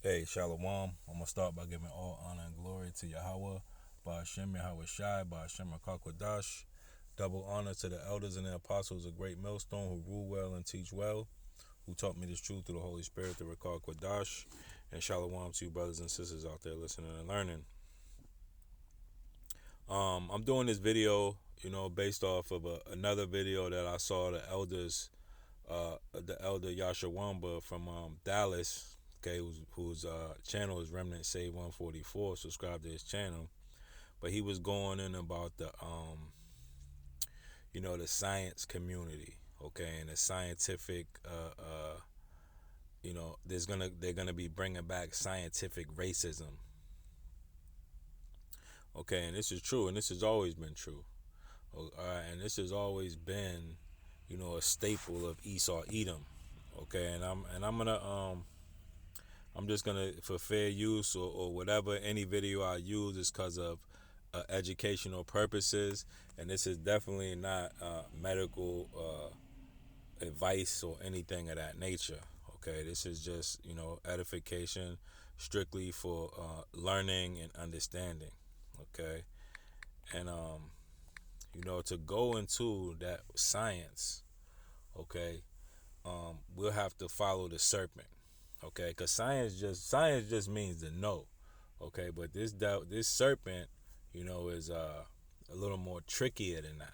Hey, Shalom. I'm going to start by giving all honor and glory to Yahweh, Ba'ashem Yahweh Shai, Ba'ashem Rakakwadash. Double honor to the elders and the apostles of Great Millstone who rule well and teach well, who taught me this truth through the Holy Spirit, the Rakakwadash. And Shalom to you brothers and sisters out there listening and learning. I'm doing this video, based off of another video that I saw the elder Yasha Wamba from Dallas, okay, whose channel is Remnant Save 144. Subscribe to his channel. But he was going in about the science community, okay, and the scientific, they're gonna be bringing back scientific racism, okay, and this is true, and this has always been true, and this has always been, a staple of Esau Edom, okay, and I'm just gonna, for fair use or whatever, any video I use is because of educational purposes, and this is definitely not medical advice or anything of that nature. Okay, this is just edification, strictly for learning and understanding. Okay, and to go into that science, okay, we'll have to follow the serpent. Okay, because science just means to know. Okay, but this serpent, is a little more trickier than that.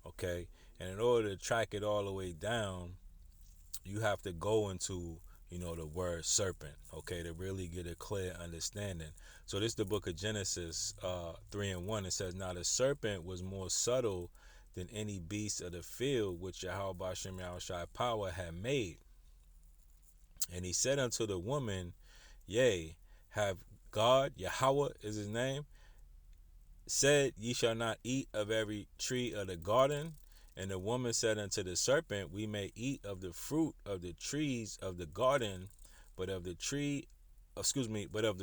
Okay, and in order to track it all the way down, you have to go into the word serpent. Okay, to really get a clear understanding. So this is the book of Genesis 3:1. It says, "Now the serpent was more subtle than any beast of the field which Yahweh Shem Yahushai power had made. And he said unto the woman, Yea, have God, Yahweh is his name, said, Ye shall not eat of every tree of the garden. And the woman said unto the serpent, We may eat of the fruit of the trees of the garden, but of the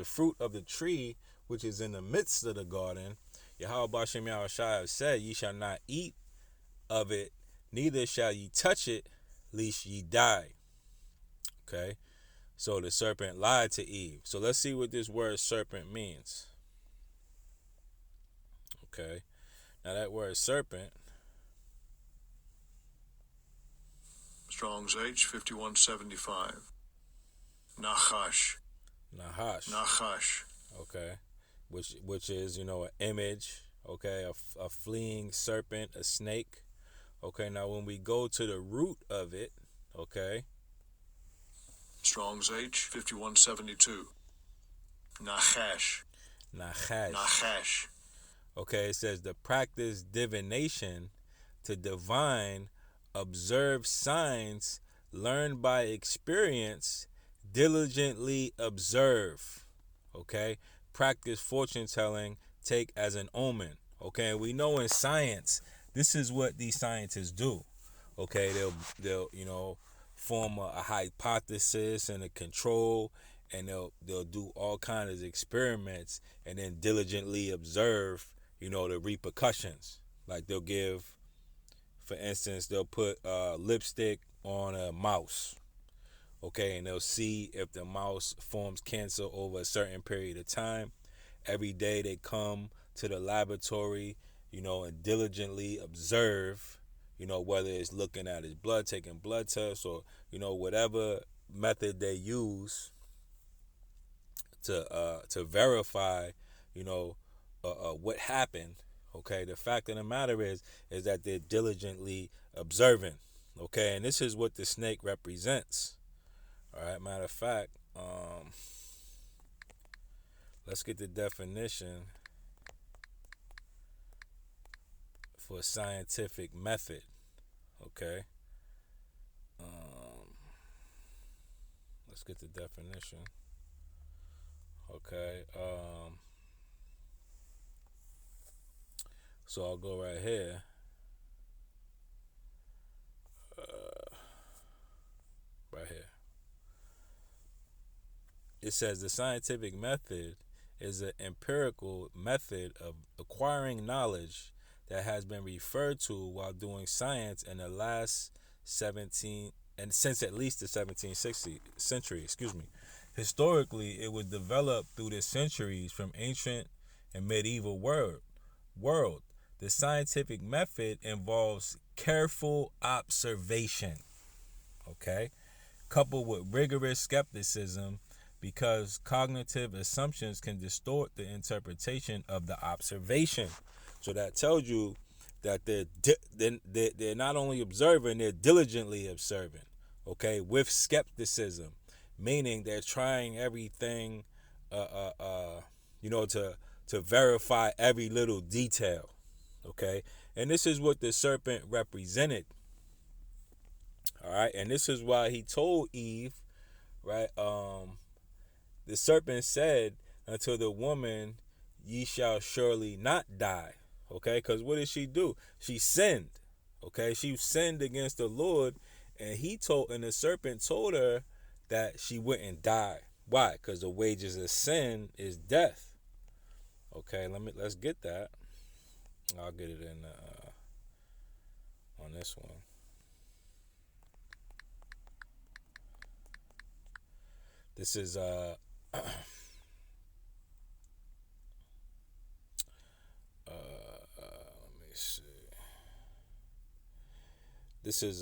fruit of the tree which is in the midst of the garden, Yahweh Bashem Yahushai have said, Ye shall not eat of it, neither shall ye touch it, lest ye die." Okay, so the serpent lied to Eve. So let's see what this word serpent means. Okay, now that word serpent, Strong's H 5175. Nachash. Nahash. Okay, which is an image. Okay, a fleeing serpent, a snake. Okay, now when we go to the root of it, okay. Strong's H 5172. Nachash. Nachash. Okay, it says to practice divination, to divine, observe signs, learn by experience, diligently observe. Okay, practice fortune telling, take as an omen. Okay, and we know in science, this is what these scientists do. Okay, they'll form a hypothesis and a control, and they'll do all kinds of experiments and then diligently observe the repercussions. Like they'll give, for instance, they'll put lipstick on a mouse, okay, and they'll see if the mouse forms cancer over a certain period of time. Every day they come to the laboratory, and diligently observe, whether it's looking at his blood, taking blood tests, or whatever method they use to verify, what happened. Okay, the fact of the matter is that they're diligently observing. Okay, and this is what the snake represents. All right, matter of fact, let's get the definition for scientific method. Okay, let's get the definition. Okay, so I'll go right here. Right here. It says the scientific method is an empirical method of acquiring knowledge that has been referred to while doing science in the last 17 and since at least the 17th century. Historically, it was developed through the centuries from ancient and medieval world. The scientific method involves careful observation, okay, coupled with rigorous skepticism because cognitive assumptions can distort the interpretation of the observation. So that tells you that they're not only observing, they're diligently observing, okay, with skepticism, meaning they're trying everything, to verify every little detail, okay. And this is what the serpent represented, all right. And this is why he told Eve, right? The serpent said unto the woman, ye shall surely not die. Okay, because what did she do? She sinned. Okay, she sinned against the Lord, and the serpent told her that she wouldn't die. Why? Because the wages of sin is death. Okay, let's get that. I'll get it in on this one. This is let me see. This is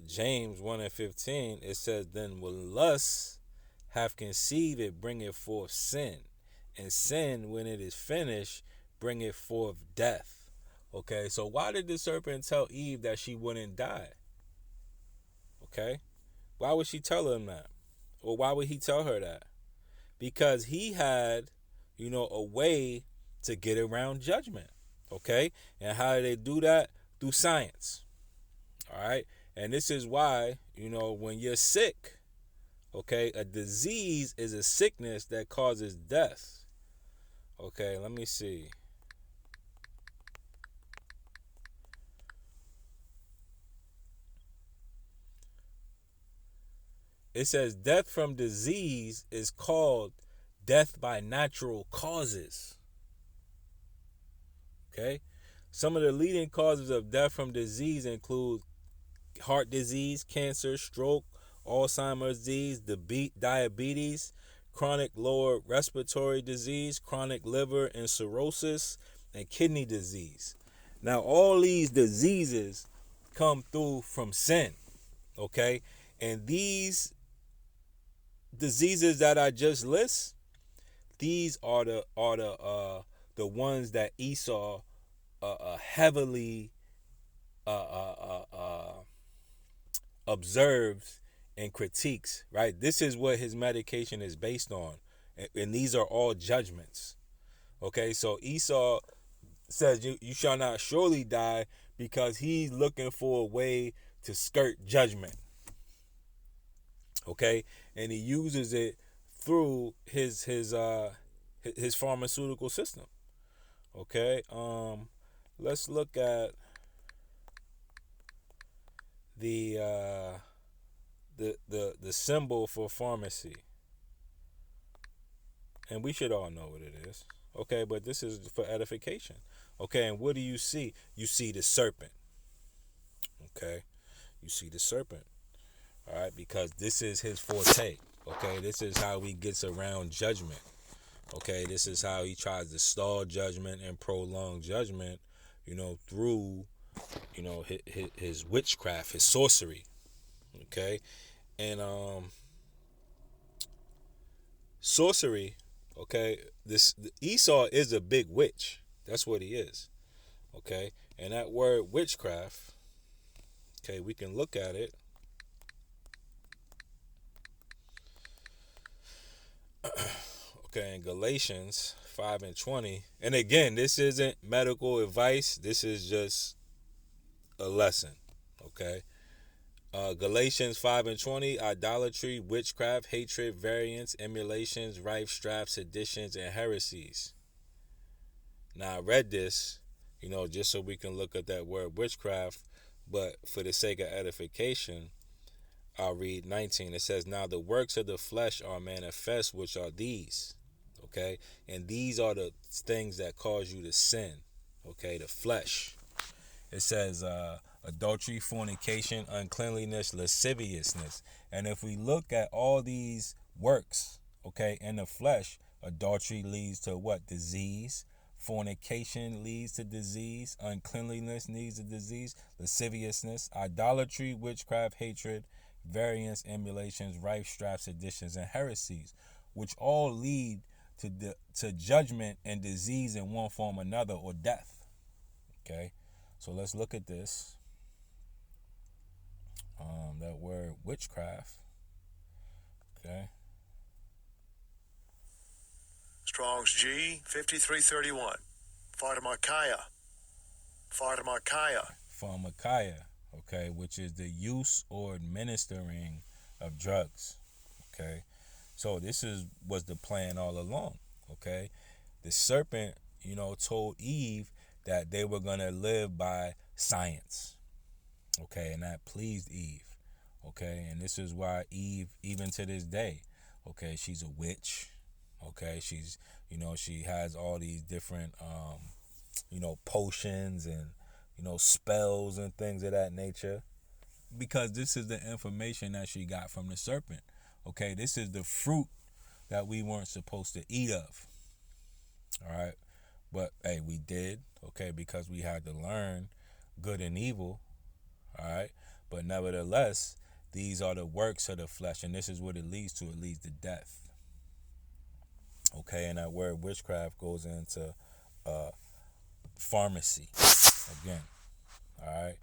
James 1:15. It says, then when lust have conceived, it bringeth forth sin, and sin, when it is finished, bringeth forth death. Okay, so why did the serpent tell Eve that she wouldn't die? Okay, why would she tell him that? Or why would he tell her that? Because he had, a way to get around judgment. Okay, and how do they do that? Through science. All right, and this is why, when you're sick, okay, a disease is a sickness that causes death. Okay, let me see. It says death from disease is called death by natural causes. Okay, some of the leading causes of death from disease include heart disease, cancer, stroke, Alzheimer's disease, diabetes, chronic lower respiratory disease, chronic liver and cirrhosis, and kidney disease. Now, all these diseases come through from sin, okay? And these diseases that I just list, these are the ones that Esau heavily observes and critiques, right? This is what his medication is based on. And these are all judgments. Okay, so Esau says you shall not surely die because he's looking for a way to skirt judgment. Okay, and he uses it through his pharmaceutical system. Okay, let's look at the symbol for pharmacy, and we should all know what it is. Okay, but this is for edification. Okay, and what do you see? You see the serpent. Okay, you see the serpent. All right, because this is his forte. Okay, this is how he gets around judgment. Okay, this is how he tries to stall judgment and prolong judgment, through, his witchcraft, his sorcery. Okay, and sorcery. Okay, this Esau is a big witch. That's what he is. Okay, and that word witchcraft. Okay, we can look at it. Okay, in Galatians 5:20. And again, this isn't medical advice. This is just a lesson. Okay. Galatians 5:20, idolatry, witchcraft, hatred, variance, emulations, rife, strife, seditions, and heresies. Now, I read this, just so we can look at that word witchcraft, but for the sake of edification, I'll read 19. It says, now the works of the flesh are manifest, which are these. Okay, and these are the things that cause you to sin. Okay, the flesh. It says adultery, fornication, uncleanliness, lasciviousness. And if we look at all these works, okay, in the flesh, adultery leads to what? Disease. Fornication leads to disease. Uncleanliness leads to disease. Lasciviousness, idolatry, witchcraft, hatred, variance, emulations, rife, strife, seditions, and heresies, which all lead to judgment and disease in one form or another, or death. Okay, so let's look at this. That word witchcraft. Okay. Strong's G 5331. Pharmakia. Pharmakia, okay, which is the use or administering of drugs. Okay, so this was the plan all along. Okay, the serpent, told Eve that they were gonna live by science. Okay, and that pleased Eve. Okay, and this is why Eve, even to this day, okay, she's a witch. Okay, she's, she has all these different, potions and, spells and things of that nature, because this is the information that she got from the serpent. Okay, this is the fruit that we weren't supposed to eat of. All right, but hey, we did. Okay, because we had to learn good and evil. All right, but nevertheless, these are the works of the flesh, and this is what it leads to. It leads to death. Okay, and that word witchcraft goes into pharmacy again. All right,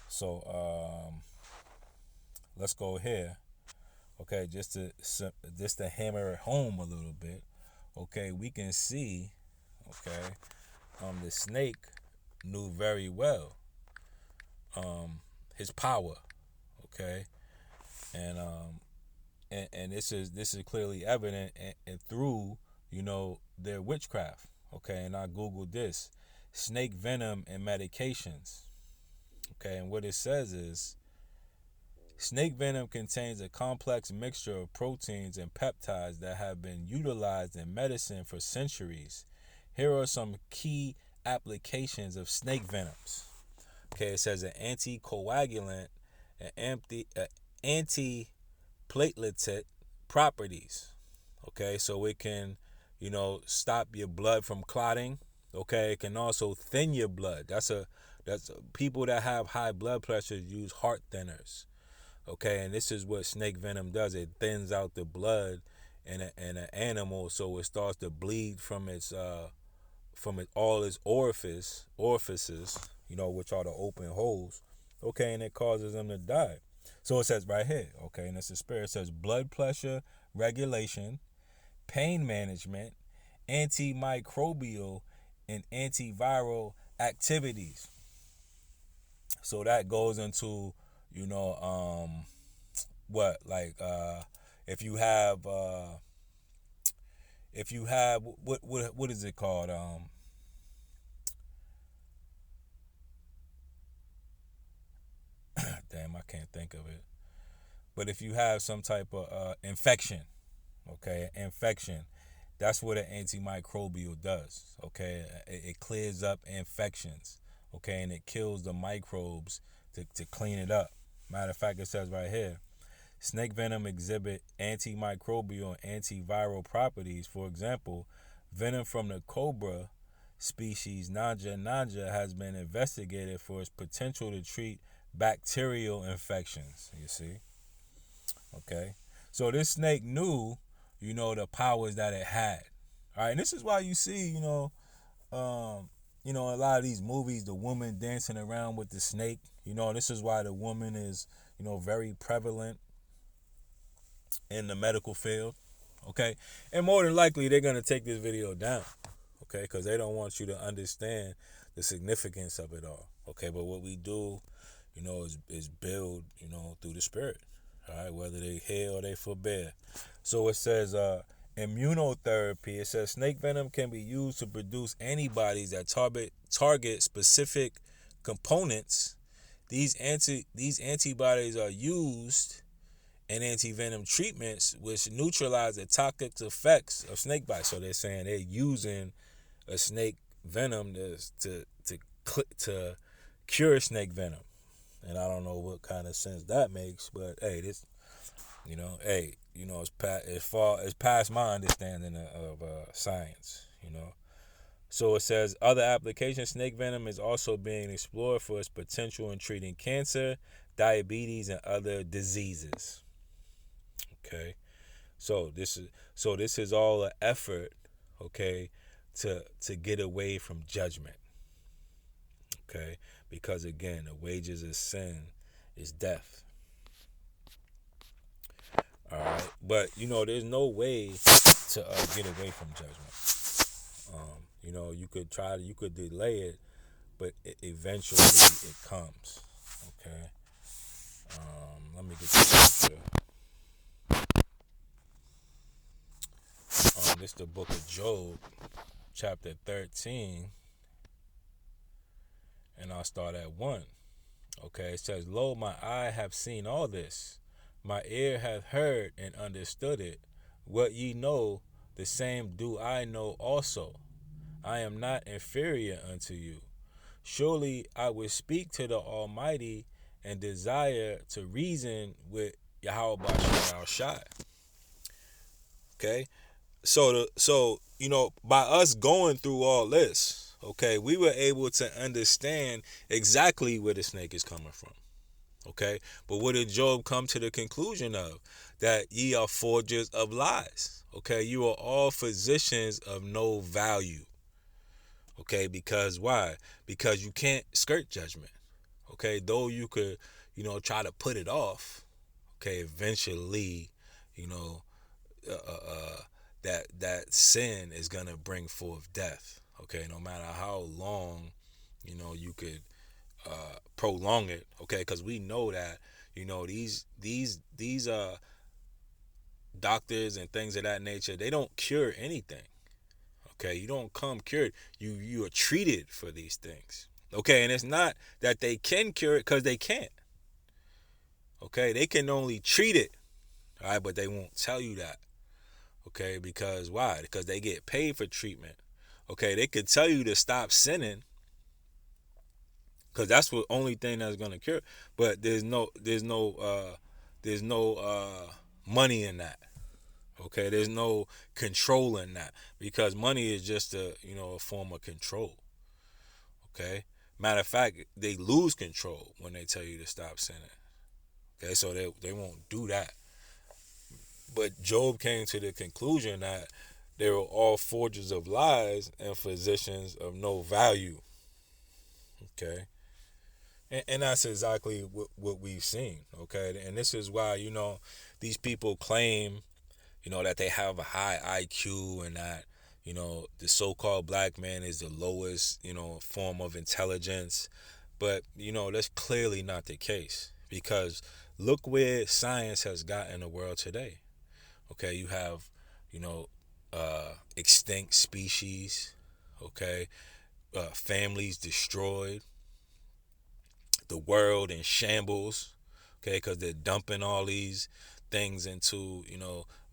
so let's go here. Okay, just to hammer it home a little bit. Okay, we can see. Okay, the snake knew very well his power. Okay, and and this is clearly evident and through their witchcraft. Okay, and I googled this: snake venom and medications. Okay, and what it says is snake venom contains a complex mixture of proteins and peptides that have been utilized in medicine for centuries. Here are some key applications of snake venoms. Okay, it says an anticoagulant, an anti-platelet properties. Okay, so it can, stop your blood from clotting. Okay, it can also thin your blood. That's people that have high blood pressure use heart thinners. Okay, and this is what snake venom does. It thins out the blood in an animal, so it starts to bleed from all its orifices, which are the open holes. Okay, and it causes them to die. So it says right here, okay, and it's the spirit. It says blood pressure regulation, pain management, antimicrobial, and antiviral activities. So that goes into, what, like, if you have what is it called? Damn, I can't think of it. But if you have some type of infection, okay, infection, that's what an antimicrobial does. Okay, it clears up infections. Okay, and it kills the microbes to clean it up. Matter of fact, it says right here, snake venom exhibit antimicrobial and antiviral properties. For example, venom from the cobra species Nanja has been investigated for its potential to treat bacterial infections. You see? Okay. So this snake knew, the powers that it had. All right, and this is why you see, a lot of these movies, the woman dancing around with the snake. This is why the woman is, very prevalent in the medical field. Okay, and more than likely they're gonna take this video down. Okay, because they don't want you to understand the significance of it all. Okay, but what we do, is build, through the spirit. All right, whether they hear or they forbear. So it says immunotherapy. It says snake venom can be used to produce antibodies that target specific components. These antibodies are used in anti-venom treatments, which neutralize the toxic effects of snake bites. So they're saying they're using a snake venom to cure snake venom. And I don't know what kind of sense that makes, but hey, this, it's past my understanding of science. So it says other applications. Snake venom is also being explored for its potential in treating cancer, diabetes, and other diseases. Okay, so this is all an effort. Okay, to get away from judgment. Okay, because again, the wages of sin is death. All right, but there's no way to get away from judgment. You could delay it, but eventually it comes. Okay. Let me get the scripture. This is the book of Job, chapter 13, and I'll start at 1. Okay, it says, Lo, my eye have seen all this, my ear hath heard and understood it. What ye know, the same do I know also. I am not inferior unto you. Surely I would speak to the Almighty and desire to reason with Yahweh Bashar Shai. Okay, so by us going through all this, okay, we were able to understand exactly where the snake is coming from. Okay, but what did Job come to the conclusion of? That ye are forgers of lies. Okay, you are all physicians of no value. Okay, because why? Because you can't skirt judgment. Okay, though you could, try to put it off. Okay, eventually, you know, uh, uh, uh, that sin is gonna bring forth death. Okay, no matter how long, you could prolong it. Okay, because we know that these doctors and things of that nature, they don't cure anything. Okay, you don't come cured. You are treated for these things. Okay, and it's not that they can cure it, because they can't. Okay, they can only treat it. All right, but they won't tell you that. Okay, because why? Because they get paid for treatment. Okay, they could tell you to stop sinning, because that's the only thing that's gonna cure. But there's no money in that. Okay, there's no control in that, because money is just a form of control. Okay, matter of fact, they lose control when they tell you to stop sinning. Okay, so they won't do that. But Job came to the conclusion that they were all forgers of lies and physicians of no value. Okay, and that's exactly what we've seen. Okay, and this is why these people claim that they have a high IQ, and that the so-called black man is the lowest form of intelligence. But that's clearly not the case, because look where science has gotten the world today. Okay, you have extinct species. Okay, families destroyed, the world in shambles. Okay, because they're dumping all these things into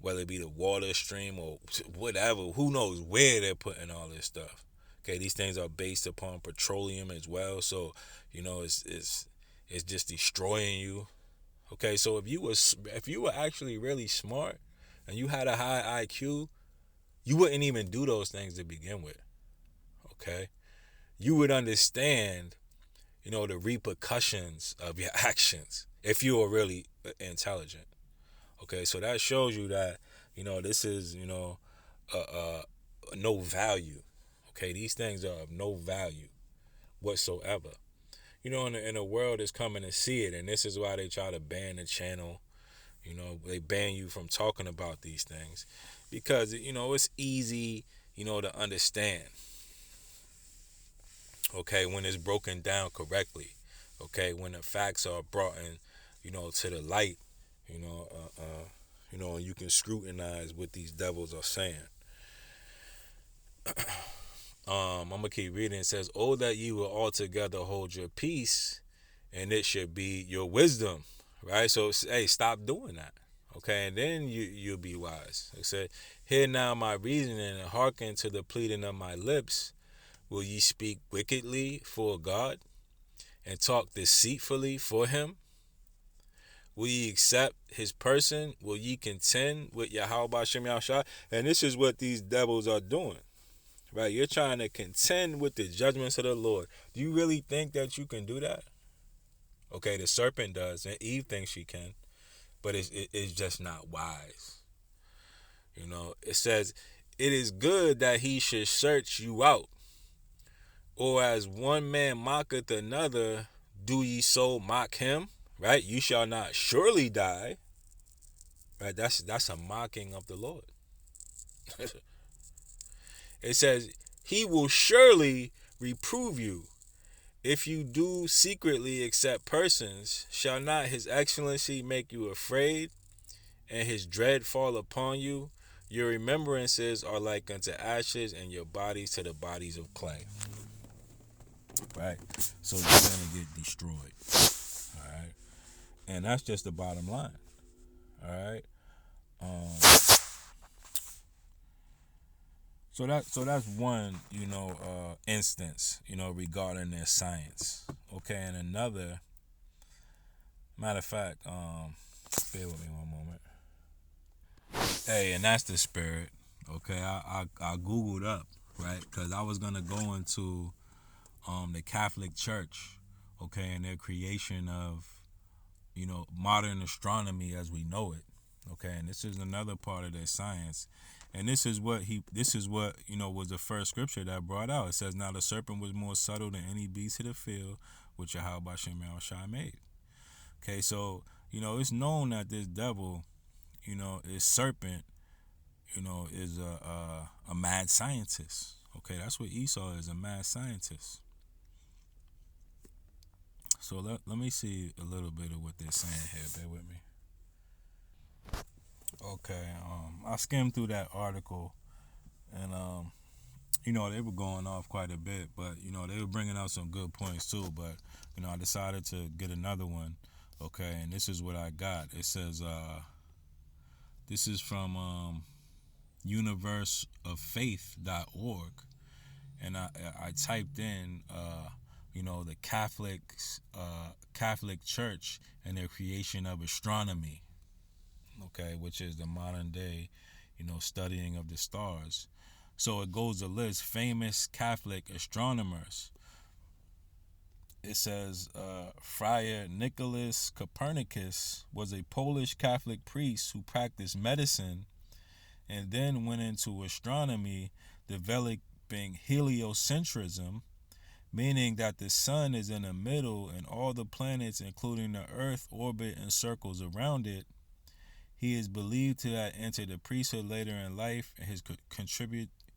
whether it be the water stream or whatever. Who knows where they're putting all this stuff? Okay, these things are based upon petroleum as well, so it's just destroying you. Okay, so if you were actually really smart and you had a high IQ, you wouldn't even do those things to begin with. Okay, you would understand the repercussions of your actions if you were really intelligent. Okay, so that shows you that this is no value. Okay, these things are of no value whatsoever. And the world is coming to see it, and this is why they try to ban the channel. They ban you from talking about these things, because it's easy to understand. Okay, when it's broken down correctly. Okay, when the facts are brought in to the light. you know you can scrutinize what these devils are saying. I'm gonna keep reading. It says, "Oh, that you will altogether hold your peace, and it should be your wisdom." Right. So, hey, stop doing that. Okay, and then you'll be wise. It said, "Hear now my reasoning, and hearken to the pleading of my lips. Will ye speak wickedly for God? and talk deceitfully for him? Will ye accept his person? Will ye contend with Yahweh Shem Yahushua? And this is what these devils are doing, right? You're trying to contend with the judgments of the Lord. Do you really think that you can do that? Okay, the serpent does, and Eve thinks she can, but it's just not wise. It says, it is good that he should search you out. Or as one man mocketh another, do ye so mock him? Right? You shall not surely die. Right? That's a mocking of the Lord. It says, he will surely reprove you. If you do secretly accept persons, shall not his excellency make you afraid, and his dread fall upon you? Your remembrances are like unto ashes, and your bodies to the bodies of clay. Right? So you're going to get destroyed. All right? And that's just the bottom line. All right? So that's one, instance, regarding their science. Okay, and another, matter of fact, bear with me one moment. Hey, and that's the spirit. Okay, I googled up, right, because I was gonna go into the Catholic Church, okay, and their creation of modern astronomy as we know it. Okay, and this is another part of their science. And this is what was the first scripture that brought out. It says, now the serpent was more subtle than any beast of the field which Yahweh Shem Yahushua made. Okay, so it's known that this devil, is serpent, is a mad scientist. Okay, that's what Esau is, a mad scientist. So let me see a little bit of what they're saying here. Bear with me. Okay, I skimmed through that article, and they were going off quite a bit, but they were bringing out some good points too. But I decided to get another one. Okay, and this is what I got. It says, this is from universeoffaith.org, and I typed in the Catholic Church and their creation of astronomy. Okay, which is the modern day, studying of the stars. So it goes to list famous Catholic astronomers. It says Friar Nicholas Copernicus was a Polish Catholic priest who practiced medicine and then went into astronomy, developing heliocentrism, meaning that the sun is in the middle and all the planets, including the Earth, orbit in circles around it. He is believed to have entered the priesthood later in life, and his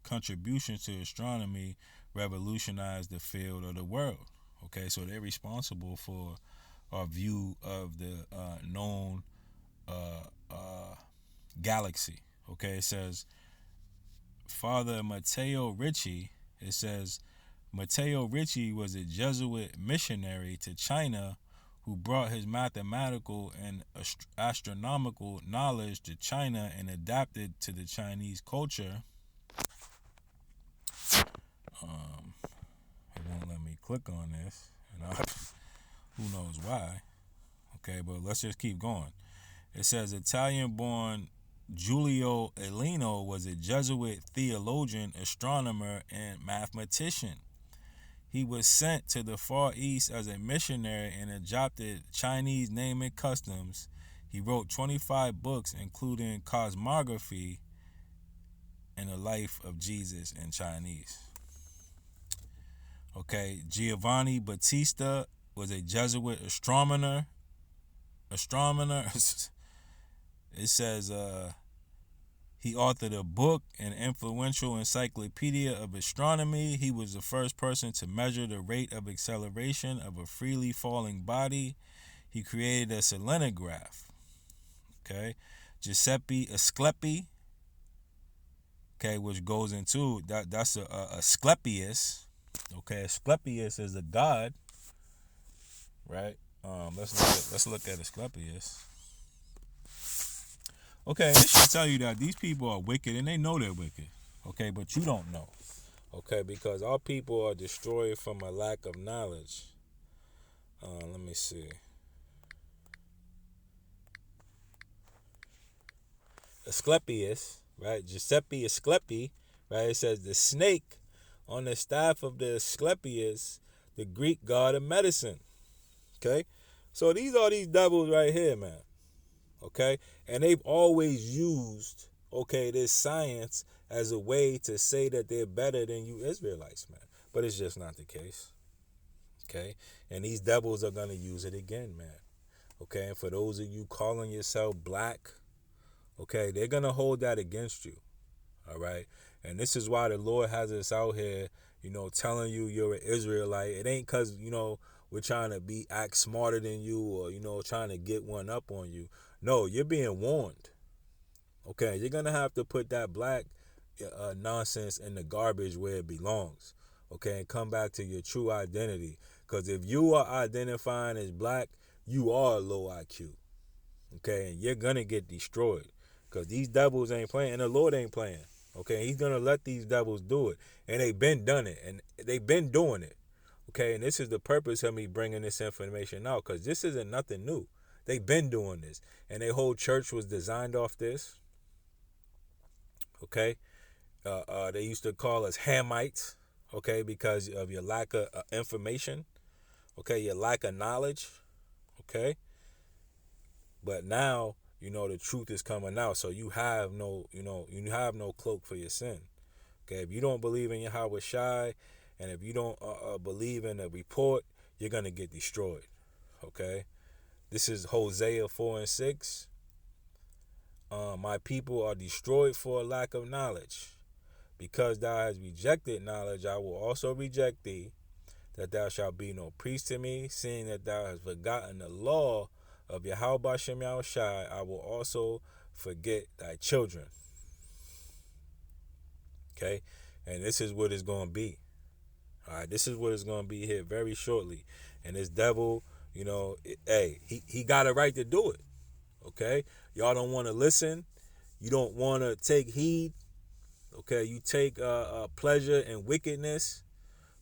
contributions to astronomy revolutionized the field of the world. Okay, so they're responsible for our view of the known galaxy. Okay, it says Father Matteo Ricci. It says Matteo Ricci was a Jesuit missionary to China who brought his mathematical and astronomical knowledge to China and adapted to the Chinese culture. It won't let me click on this. Who knows why? Okay, but let's just keep going. It says Italian-born Giulio Elino was a Jesuit theologian, astronomer, and mathematician. He was sent to the Far East as a missionary and adopted Chinese name and customs. He wrote 25 books, including Cosmography and the Life of Jesus in Chinese. Okay, Giovanni Battista was a Jesuit astronomer. It says he authored a book, an influential encyclopedia of astronomy. He was the first person to measure the rate of acceleration of a freely falling body. He created a selenograph. Okay, Giuseppe Asclepi. Okay, which goes into that's a Asclepius. Okay, Asclepius is a god, right? Let's look at Asclepius. Okay, this should tell you that these people are wicked and they know they're wicked. Okay, but you don't know. Okay, because our people are destroyed from a lack of knowledge. Let me see. Asclepius, right? Giuseppe Asclepi, right? It says the snake on the staff of the Asclepius, the Greek god of medicine. Okay, so these are these devils right here, man. Okay, and they've always used this science as a way to say that they're better than you Israelites, man. But it's just not the case. Okay, and these devils are gonna use it again, man. Okay, and for those of you calling yourself black, okay, they're gonna hold that against you. All right, and this is why the Lord has us out here, telling you you're an Israelite. It ain't cause we're trying to be act smarter than you, or trying to get one up on you. No, you're being warned. Okay, you're gonna have to put that black nonsense in the garbage where it belongs. Okay, and come back to your true identity. Because if you are identifying as black, you are low IQ. Okay, and you're gonna get destroyed. Because these devils ain't playing, and the Lord ain't playing. Okay, He's gonna let these devils do it, and they've been done it, and they've been doing it. Okay, and this is the purpose of me bringing this information out, because this isn't nothing new. They've been doing this, and their whole church was designed off this. Okay, they used to call us Hamites. Okay, because of your lack of information. Okay, your lack of knowledge. Okay, but now the truth is coming out, so you have no cloak for your sin. Okay, if you don't believe in Yahweh Shai, and if you don't believe in the report, you're gonna get destroyed. Okay, this is Hosea 4:6. My people are destroyed for a lack of knowledge. Because thou hast rejected knowledge, I will also reject thee, that thou shalt be no priest to me, seeing that thou hast forgotten the law of Yahweh Bashem Yahushai, I will also forget thy children. Okay? And this is what it's going to be. All right, this is what it's going to be here very shortly. And this devil, he got a right to do it. Okay? Y'all don't want to listen. You don't want to take heed. Okay? You take pleasure in wickedness.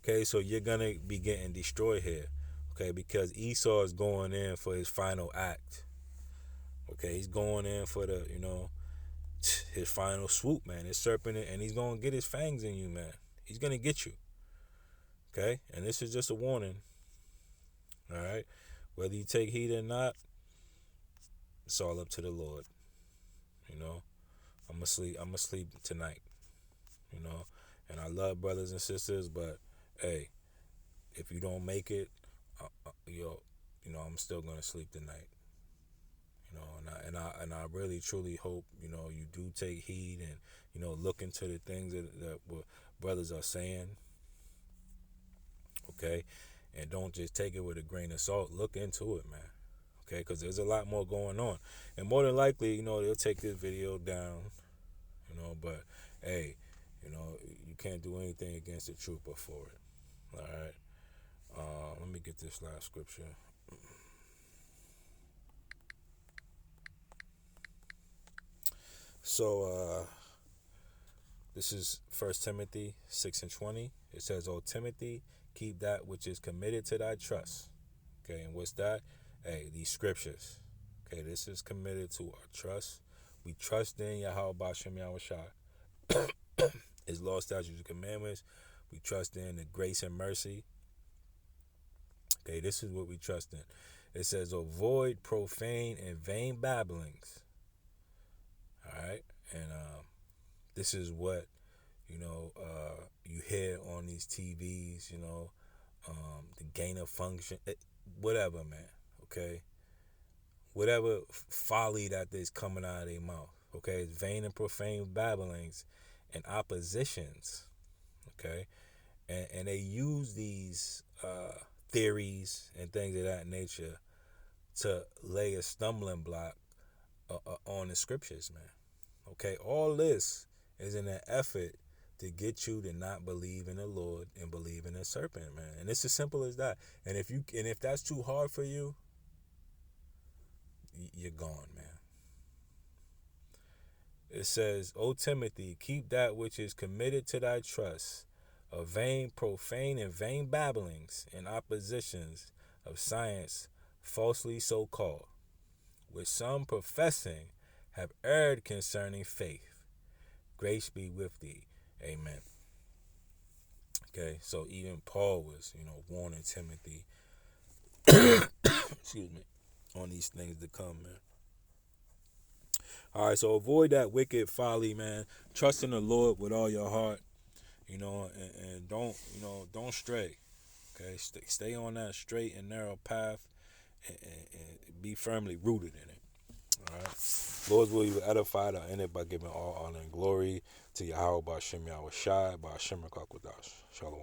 Okay? So you're going to be getting destroyed here. Okay? Because Esau is going in for his final act. Okay? He's going in for his final swoop, man. His serpent, and he's going to get his fangs in you, man. He's going to get you. Okay? And this is just a warning. All right? Whether you take heed or not, it's all up to the Lord. I'm asleep tonight. And I love brothers and sisters, but hey, if you don't make it, I'm still gonna sleep tonight. And I really truly hope you do take heed and look into the things that what brothers are saying. Okay, and don't just take it with a grain of salt. Look into it, man. Okay, because there's a lot more going on, and more than likely, they'll take this video down. But hey, you can't do anything against the truth but for it. All right. Let me get this last scripture. So this is 1 Timothy 6:20. It says, "O Timothy, keep that which is committed to thy trust." Okay, and what's that? Hey, these scriptures. Okay, this is committed to our trust. We trust in Yahweh Bashem Yahushua, His law, statutes, and commandments. We trust in the grace and mercy. Okay, this is what we trust in. It says, avoid profane and vain babblings. All right, and this is what you hear on these TVs. The gain of function, whatever, man. Okay, whatever folly that is coming out of their mouth. Okay, it's vain and profane babblings and oppositions. Okay, and they use these theories and things of that nature to lay a stumbling block on the scriptures, man. Okay, all this is in an effort to get you to not believe in the Lord and believe in the serpent, man. And it's as simple as that. And if that's too hard for you, you're gone, man. It says, "O Timothy, keep that which is committed to thy trust, of vain, profane, and vain babblings and oppositions of science, falsely so called, which some professing have erred concerning faith. Grace be with thee. Amen. Okay, so even Paul was, warning Timothy, excuse me, on these things to come, man. All right, so avoid that wicked folly, man. Trust in the Lord with all your heart, and don't stray. Okay, stay on that straight and narrow path, and be firmly rooted in it. All right. Lord's will, you edified or end it by giving all honor and glory to Yahweh Ba'Shem Yahweh Shai Ba'Shem Rakakwadash. Shalom.